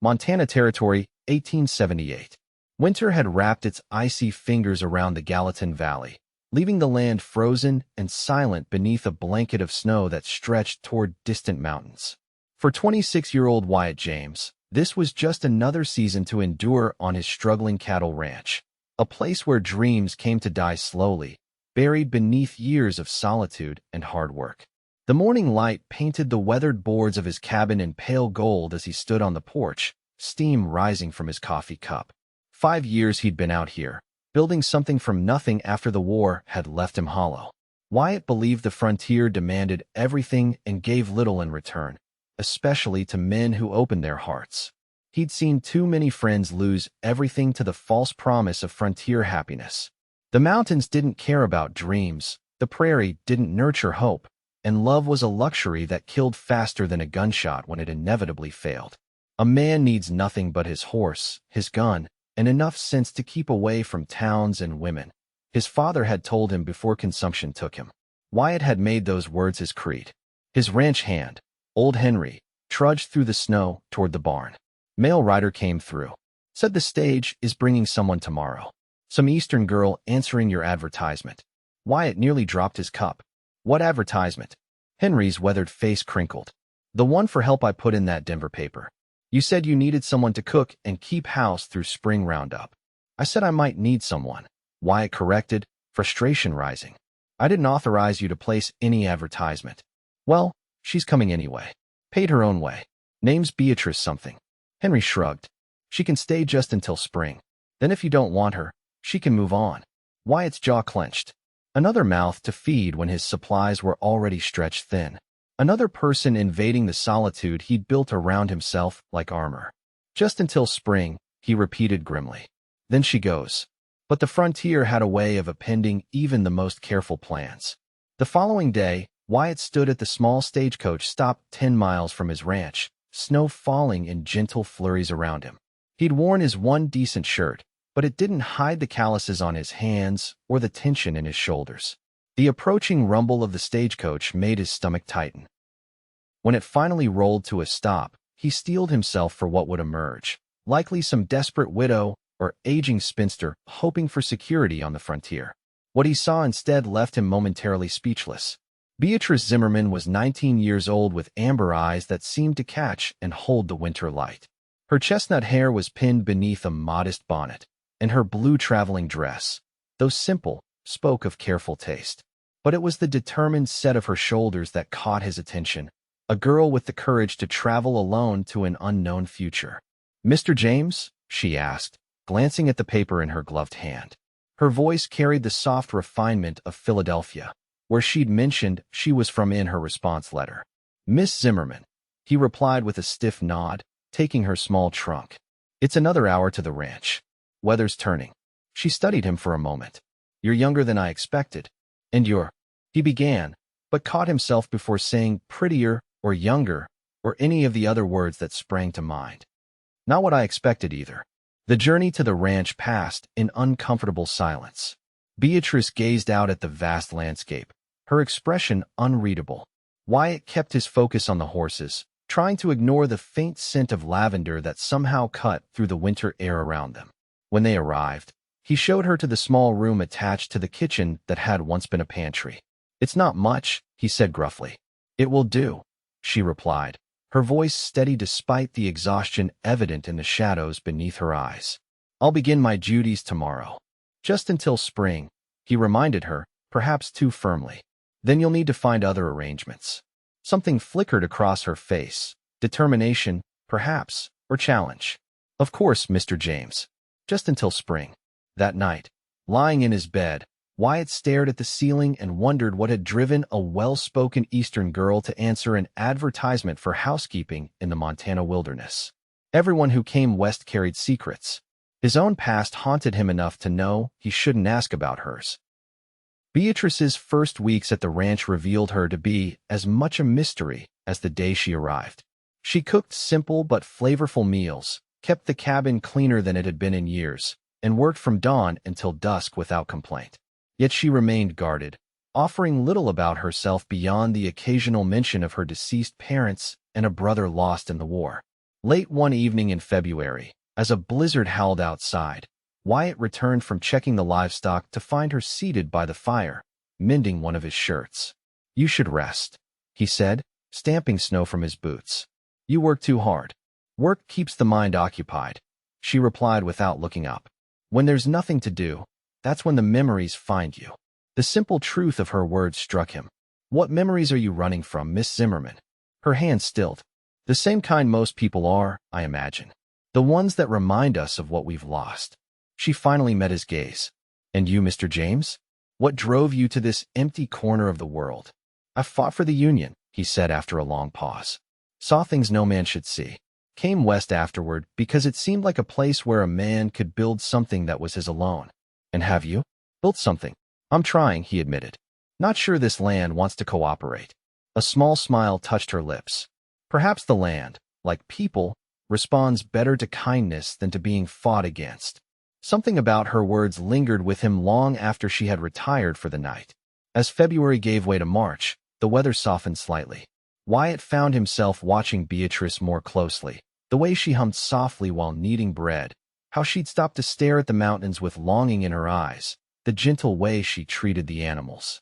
Montana Territory, 1878. Winter had wrapped its icy fingers around the Gallatin Valley, leaving the land frozen and silent beneath a blanket of snow that stretched toward distant mountains. For 26-year-old Wyatt James, this was just another season to endure on his struggling cattle ranch, a place where dreams came to die slowly, buried beneath years of solitude and hard work. The morning light painted the weathered boards of his cabin in pale gold as he stood on the porch, steam rising from his coffee cup. 5 years he'd been out here, building something from nothing after the war had left him hollow. Wyatt believed the frontier demanded everything and gave little in return, especially to men who opened their hearts. He'd seen too many friends lose everything to the false promise of frontier happiness. The mountains didn't care about dreams, the prairie didn't nurture hope, and love was a luxury that killed faster than a gunshot when it inevitably failed. A man needs nothing but his horse, his gun, and enough sense to keep away from towns and women. His father had told him before consumption took him. Wyatt had made those words his creed. His ranch hand, Old Henry, trudged through the snow toward the barn. Mail rider came through. Said the stage is bringing someone tomorrow. Some Eastern girl answering your advertisement. Wyatt nearly dropped his cup. What advertisement? Henry's weathered face crinkled. The one for help I put in that Denver paper. You said you needed someone to cook and keep house through spring roundup. I said I might need someone. Wyatt corrected, frustration rising. I didn't authorize you to place any advertisement. Well, she's coming anyway. Paid her own way. Name's Beatrice something. Henry shrugged. She can stay just until spring. Then if you don't want her, she can move on. Wyatt's jaw clenched. Another mouth to feed when his supplies were already stretched thin. Another person invading the solitude he'd built around himself like armor. Just until spring, he repeated grimly. Then she goes. But the frontier had a way of appending even the most careful plans. The following day, Wyatt stood at the small stagecoach stop 10 miles from his ranch, snow falling in gentle flurries around him. He'd worn his one decent shirt, but it didn't hide the calluses on his hands or the tension in his shoulders. The approaching rumble of the stagecoach made his stomach tighten. When it finally rolled to a stop, he steeled himself for what would emerge, likely some desperate widow or aging spinster hoping for security on the frontier. What he saw instead left him momentarily speechless. Beatrice Zimmerman was 19 years old with amber eyes that seemed to catch and hold the winter light. Her chestnut hair was pinned beneath a modest bonnet, and her blue traveling dress, though simple, spoke of careful taste. But it was the determined set of her shoulders that caught his attention, a girl with the courage to travel alone to an unknown future. "Mr. James?" she asked, glancing at the paper in her gloved hand. Her voice carried the soft refinement of Philadelphia, where she'd mentioned she was from in her response letter. "Miss Zimmerman," he replied with a stiff nod, taking her small trunk. "It's another hour to the ranch. Weather's turning." She studied him for a moment. "You're younger than I expected. And you're—" he began, but caught himself before saying prettier or younger or any of the other words that sprang to mind. Not what I expected either. The journey to the ranch passed in uncomfortable silence. Beatrice gazed out at the vast landscape, her expression unreadable. Wyatt kept his focus on the horses, trying to ignore the faint scent of lavender that somehow cut through the winter air around them. When they arrived, he showed her to the small room attached to the kitchen that had once been a pantry. "It's not much," he said gruffly. "It will do," she replied, her voice steady despite the exhaustion evident in the shadows beneath her eyes. "I'll begin my duties tomorrow. Just until spring," he reminded her, perhaps too firmly. "Then you'll need to find other arrangements." Something flickered across her face. Determination, perhaps, or challenge. "Of course, Mr. James. Just until spring." That night, lying in his bed, Wyatt stared at the ceiling and wondered what had driven a well-spoken Eastern girl to answer an advertisement for housekeeping in the Montana wilderness. Everyone who came west carried secrets. His own past haunted him enough to know he shouldn't ask about hers. Beatrice's first weeks at the ranch revealed her to be as much a mystery as the day she arrived. She cooked simple but flavorful meals, kept the cabin cleaner than it had been in years, and worked from dawn until dusk without complaint. Yet she remained guarded, offering little about herself beyond the occasional mention of her deceased parents and a brother lost in the war. Late one evening in February, as a blizzard howled outside, Wyatt returned from checking the livestock to find her seated by the fire, mending one of his shirts. "You should rest," he said, stamping snow from his boots. "You work too hard." "Work keeps the mind occupied," she replied without looking up. "When there's nothing to do, that's when the memories find you." The simple truth of her words struck him. "What memories are you running from, Miss Zimmerman?" Her hand stilled. "The same kind most people are, I imagine. The ones that remind us of what we've lost." She finally met his gaze. "And you, Mr. James? What drove you to this empty corner of the world?" "I fought for the Union," he said after a long pause. "Saw things no man should see. Came west afterward because it seemed like a place where a man could build something that was his alone." "And have you?" "Built something. I'm trying," he admitted. "Not sure this land wants to cooperate." A small smile touched her lips. Perhaps the land, like people, responds better to kindness than to being fought against. Something about her words lingered with him long after she had retired for the night. As February gave way to March, the weather softened slightly. Wyatt found himself watching Beatrice more closely, the way she hummed softly while kneading bread, how she'd stopped to stare at the mountains with longing in her eyes, the gentle way she treated the animals.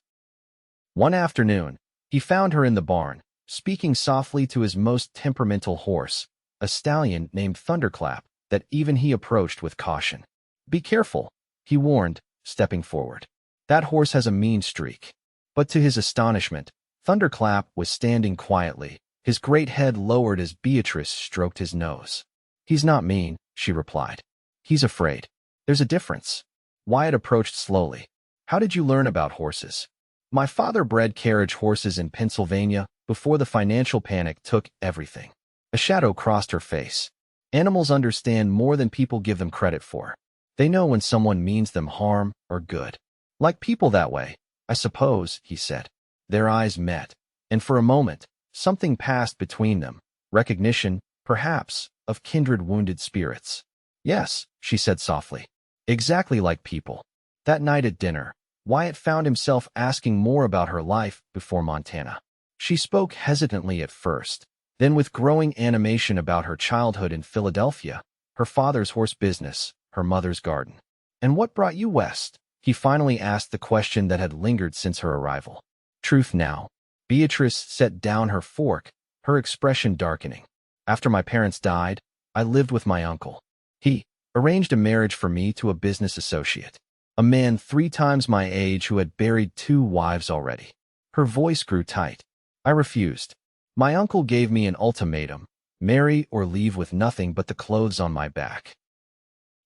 One afternoon, he found her in the barn, speaking softly to his most temperamental horse, a stallion named Thunderclap that even he approached with caution. "Be careful," he warned, stepping forward. "That horse has a mean streak." But to his astonishment, Thunderclap was standing quietly, his great head lowered as Beatrice stroked his nose. "He's not mean," she replied. "He's afraid. There's a difference." Wyatt approached slowly. "How did you learn about horses?" "My father bred carriage horses in Pennsylvania before the financial panic took everything." A shadow crossed her face. "Animals understand more than people give them credit for. They know when someone means them harm or good. Like people that way, I suppose," he said. Their eyes met, and for a moment, something passed between them, recognition, perhaps, of kindred wounded spirits. "Yes," she said softly. "Exactly like people." That night at dinner, Wyatt found himself asking more about her life before Montana. She spoke hesitantly at first, then with growing animation about her childhood in Philadelphia, her father's horse business, her mother's garden. "And what brought you west?" He finally asked the question that had lingered since her arrival. "Truth now." Beatrice set down her fork, her expression darkening. "After my parents died, I lived with my uncle. He arranged a marriage for me to a business associate, a man 3 times my age who had buried 2 wives already." Her voice grew tight. "I refused. My uncle gave me an ultimatum: marry or leave with nothing but the clothes on my back."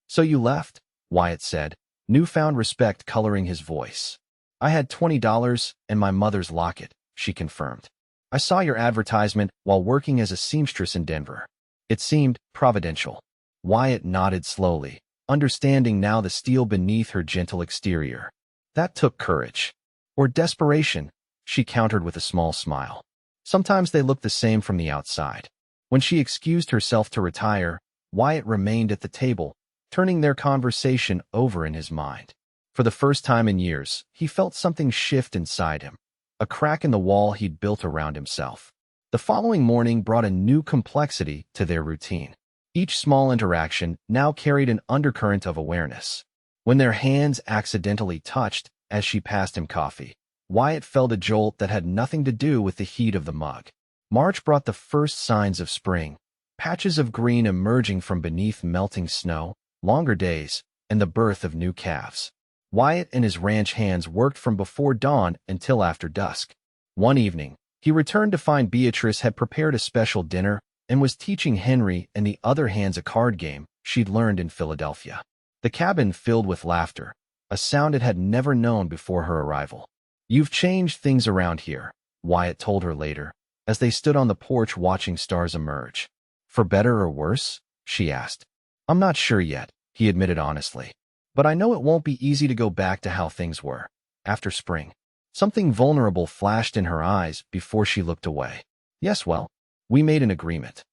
"So you left?" Wyatt said, newfound respect coloring his voice. "I had $20 and my mother's locket," she confirmed. "I saw your advertisement while working as a seamstress in Denver. It seemed providential." Wyatt nodded slowly, understanding now the steel beneath her gentle exterior. "That took courage." "Or desperation," she countered with a small smile. "Sometimes they look the same from the outside." When she excused herself to retire, Wyatt remained at the table, turning their conversation over in his mind. For the first time in years, he felt something shift inside him, a crack in the wall he'd built around himself. The following morning brought a new complexity to their routine. Each small interaction now carried an undercurrent of awareness. When their hands accidentally touched as she passed him coffee, Wyatt felt a jolt that had nothing to do with the heat of the mug. March brought the first signs of spring, patches of green emerging from beneath melting snow, longer days, and the birth of new calves. Wyatt and his ranch hands worked from before dawn until after dusk. One evening, he returned to find Beatrice had prepared a special dinner and was teaching Henry and the other hands a card game she'd learned in Philadelphia. The cabin filled with laughter, a sound it had never known before her arrival. "You've changed things around here," Wyatt told her later, as they stood on the porch watching stars emerge. "For better or worse?" she asked. "I'm not sure yet," he admitted honestly. "But I know it won't be easy to go back to how things were after spring." Something vulnerable flashed in her eyes before she looked away. "Yes, well, we made an agreement."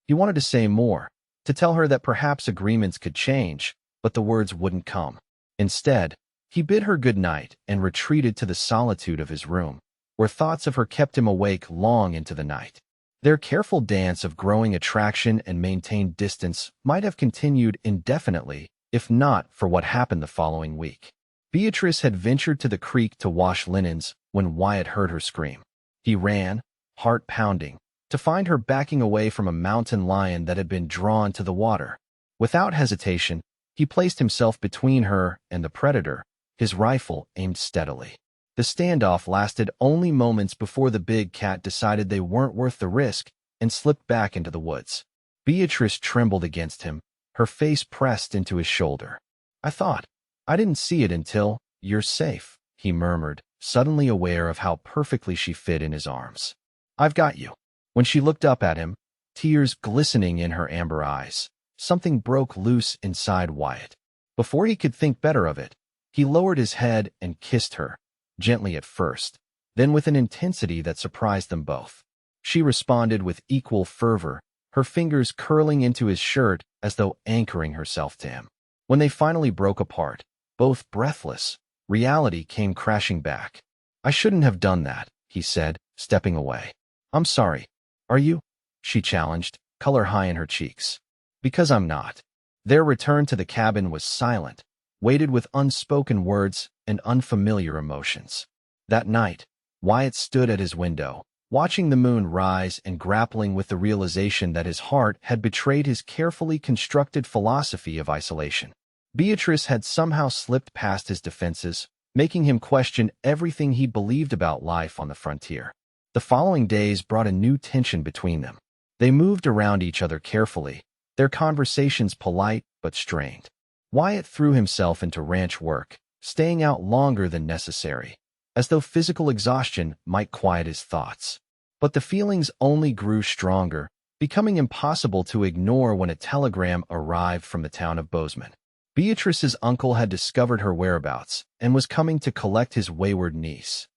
He wanted to say more, to tell her that perhaps agreements could change, but the words wouldn't come. Instead, he bid her good night and retreated to the solitude of his room, where thoughts of her kept him awake long into the night. Their careful dance of growing attraction and maintained distance might have continued indefinitely, if not for what happened the following week. Beatrice had ventured to the creek to wash linens when Wyatt heard her scream. He ran, heart pounding, to find her backing away from a mountain lion that had been drawn to the water. Without hesitation, he placed himself between her and the predator, his rifle aimed steadily. The standoff lasted only moments before the big cat decided they weren't worth the risk and slipped back into the woods. Beatrice trembled against him, her face pressed into his shoulder. I didn't see it until, you're safe, he murmured, suddenly aware of how perfectly she fit in his arms. I've got you. When she looked up at him, tears glistening in her amber eyes, something broke loose inside Wyatt. Before he could think better of it, he lowered his head and kissed her, gently at first, then with an intensity that surprised them both. She responded with equal fervor, her fingers curling into his shirt as though anchoring herself to him. When they finally broke apart, both breathless, reality came crashing back. I shouldn't have done that, he said, stepping away. I'm sorry. Are you? She challenged, color high in her cheeks. Because I'm not. Their return to the cabin was silent, weighted with unspoken words and unfamiliar emotions. That night, Wyatt stood at his window, watching the moon rise and grappling with the realization that his heart had betrayed his carefully constructed philosophy of isolation. Beatrice had somehow slipped past his defenses, making him question everything he believed about life on the frontier. The following days brought a new tension between them. They moved around each other carefully, their conversations polite but strained. Wyatt threw himself into ranch work, staying out longer than necessary, as though physical exhaustion might quiet his thoughts. But the feelings only grew stronger, becoming impossible to ignore when a telegram arrived from the town of Bozeman. Beatrice's uncle had discovered her whereabouts and was coming to collect his wayward niece.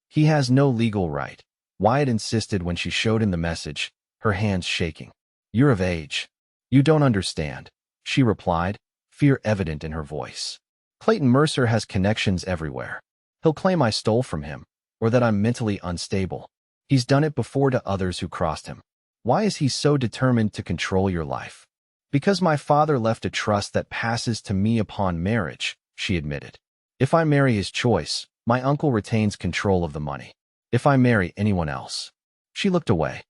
He has no legal right, Wyatt insisted when she showed him the message, her hands shaking. You're of age. You don't understand, she replied, fear evident in her voice. Clayton Mercer has connections everywhere. He'll claim I stole from him, or that I'm mentally unstable. He's done it before to others who crossed him. Why is he so determined to control your life? Because my father left a trust that passes to me upon marriage, she admitted. If I marry his choice, my uncle retains control of the money. If I marry anyone else. She looked away.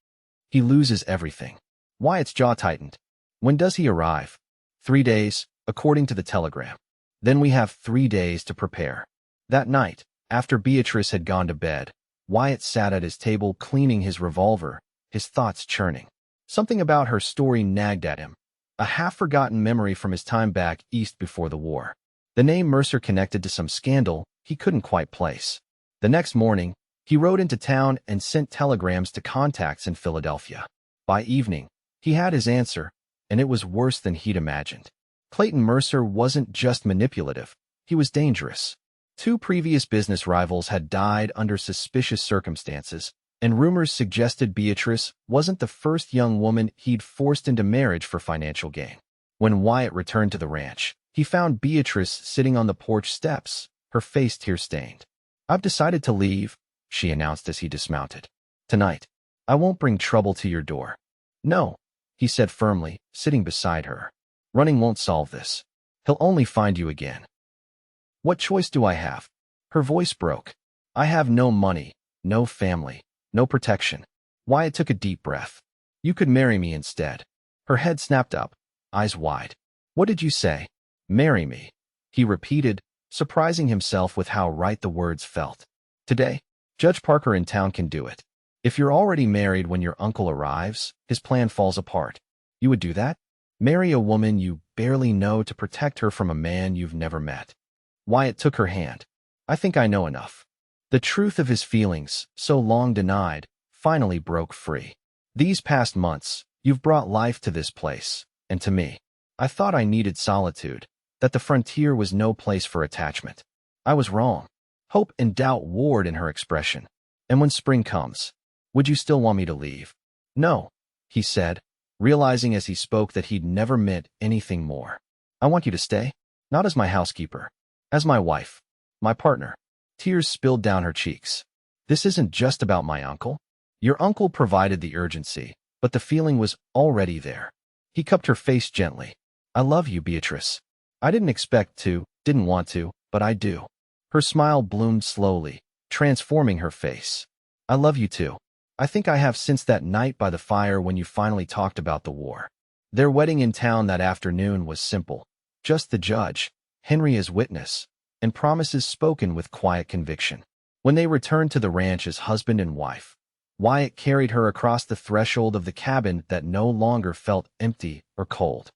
He loses everything. Wyatt's jaw tightened. When does he arrive? 3 days, according to the telegram. Then we have 3 days to prepare. That night, after Beatrice had gone to bed, Wyatt sat at his table cleaning his revolver, his thoughts churning. Something about her story nagged at him, a half-forgotten memory from his time back east before the war. The name Mercer connected to some scandal he couldn't quite place. The next morning, he rode into town and sent telegrams to contacts in Philadelphia. By evening, he had his answer, and it was worse than he'd imagined. Clayton Mercer wasn't just manipulative, he was dangerous. 2 previous business rivals had died under suspicious circumstances, and rumors suggested Beatrice wasn't the first young woman he'd forced into marriage for financial gain. When Wyatt returned to the ranch, he found Beatrice sitting on the porch steps, her face tear-stained. I've decided to leave, she announced as he dismounted. Tonight. I won't bring trouble to your door. No, he said firmly, sitting beside her. Running won't solve this. He'll only find you again. What choice do I have? Her voice broke. I have no money, no family, no protection. Wyatt took a deep breath. You could marry me instead. Her head snapped up, eyes wide. What did you say? Marry me, he repeated, surprising himself with how right the words felt. Today, Judge Parker in town can do it. If you're already married when your uncle arrives, his plan falls apart. You would do that? Marry a woman you barely know to protect her from a man you've never met. Wyatt took her hand. I think I know enough. The truth of his feelings, so long denied, finally broke free. These past months, you've brought life to this place, and to me. I thought I needed solitude, that the frontier was no place for attachment. I was wrong. Hope and doubt warred in her expression. And when spring comes, would you still want me to leave? No, he said, realizing as he spoke that he'd never meant anything more. I want you to stay, not as my housekeeper, as my wife, my partner. Tears spilled down her cheeks. This isn't just about my uncle. Your uncle provided the urgency, but the feeling was already there. He cupped her face gently. I love you, Beatrice. I didn't expect to, didn't want to, but I do. Her smile bloomed slowly, transforming her face. I love you too. I think I have since that night by the fire when you finally talked about the war. Their wedding in town that afternoon was simple. Just the judge, Henry as witness, and promises spoken with quiet conviction. When they returned to the ranch as husband and wife, Wyatt carried her across the threshold of the cabin that no longer felt empty or cold.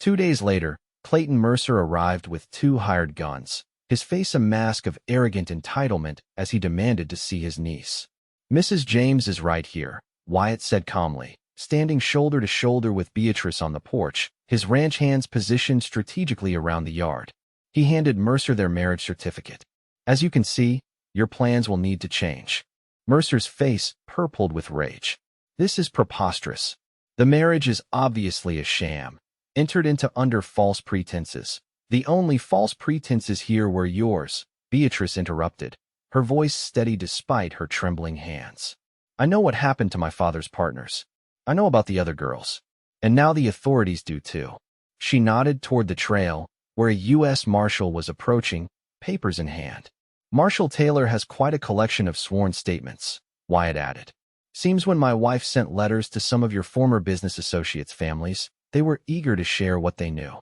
2 days later, Clayton Mercer arrived with 2 hired guns, his face a mask of arrogant entitlement as he demanded to see his niece. Mrs. James is right here, Wyatt said calmly, standing shoulder to shoulder with Beatrice on the porch, his ranch hands positioned strategically around the yard. He handed Mercer their marriage certificate. As you can see, your plans will need to change. Mercer's face purpled with rage. This is preposterous. The marriage is obviously a sham, entered into under false pretenses. The only false pretenses here were yours, Beatrice interrupted, her voice steady despite her trembling hands. I know what happened to my father's partners. I know about the other girls. And now the authorities do too. She nodded toward the trail, where a U.S. Marshal was approaching, papers in hand. Marshal Taylor has quite a collection of sworn statements, Wyatt added. Seems when my wife sent letters to some of your former business associates' families, they were eager to share what they knew.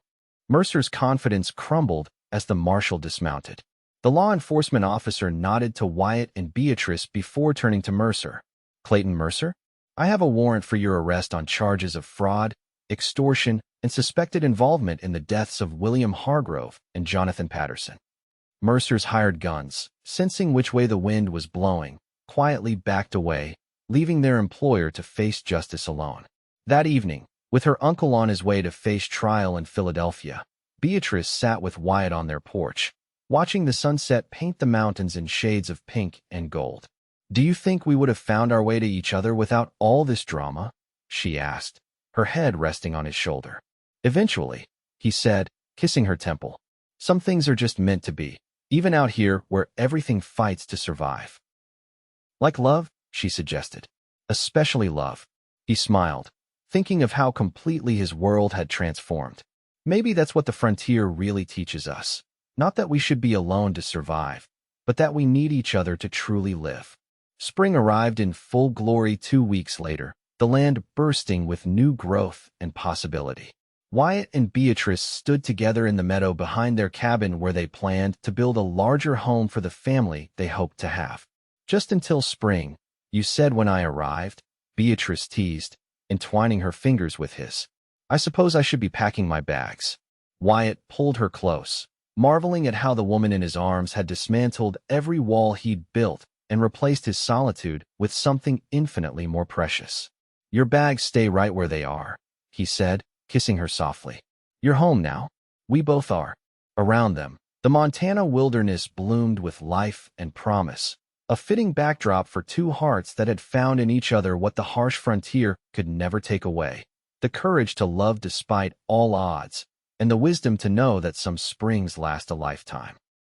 Mercer's confidence crumbled as the marshal dismounted. The law enforcement officer nodded to Wyatt and Beatrice before turning to Mercer. Clayton Mercer? I have a warrant for your arrest on charges of fraud, extortion, and suspected involvement in the deaths of William Hargrove and Jonathan Patterson. Mercer's hired guns, sensing which way the wind was blowing, quietly backed away, leaving their employer to face justice alone. That evening, with her uncle on his way to face trial in Philadelphia, Beatrice sat with Wyatt on their porch, watching the sunset paint the mountains in shades of pink and gold. Do you think we would have found our way to each other without all this drama? She asked, her head resting on his shoulder. Eventually, he said, kissing her temple. Some things are just meant to be, even out here where everything fights to survive. Like love, she suggested. Especially love. He smiled, thinking of how completely his world had transformed. Maybe that's what the frontier really teaches us. Not that we should be alone to survive, but that we need each other to truly live. Spring arrived in full glory 2 weeks later, the land bursting with new growth and possibility. Wyatt and Beatrice stood together in the meadow behind their cabin where they planned to build a larger home for the family they hoped to have. Just until spring, you said when I arrived, Beatrice teased, entwining her fingers with his. I suppose I should be packing my bags. Wyatt pulled her close, marveling at how the woman in his arms had dismantled every wall he'd built and replaced his solitude with something infinitely more precious. Your bags stay right where they are, he said, kissing her softly. You're home now. We both are. Around them, the Montana wilderness bloomed with life and promise, a fitting backdrop for 2 hearts that had found in each other what the harsh frontier could never take away: the courage to love despite all odds, and the wisdom to know that some springs last a lifetime.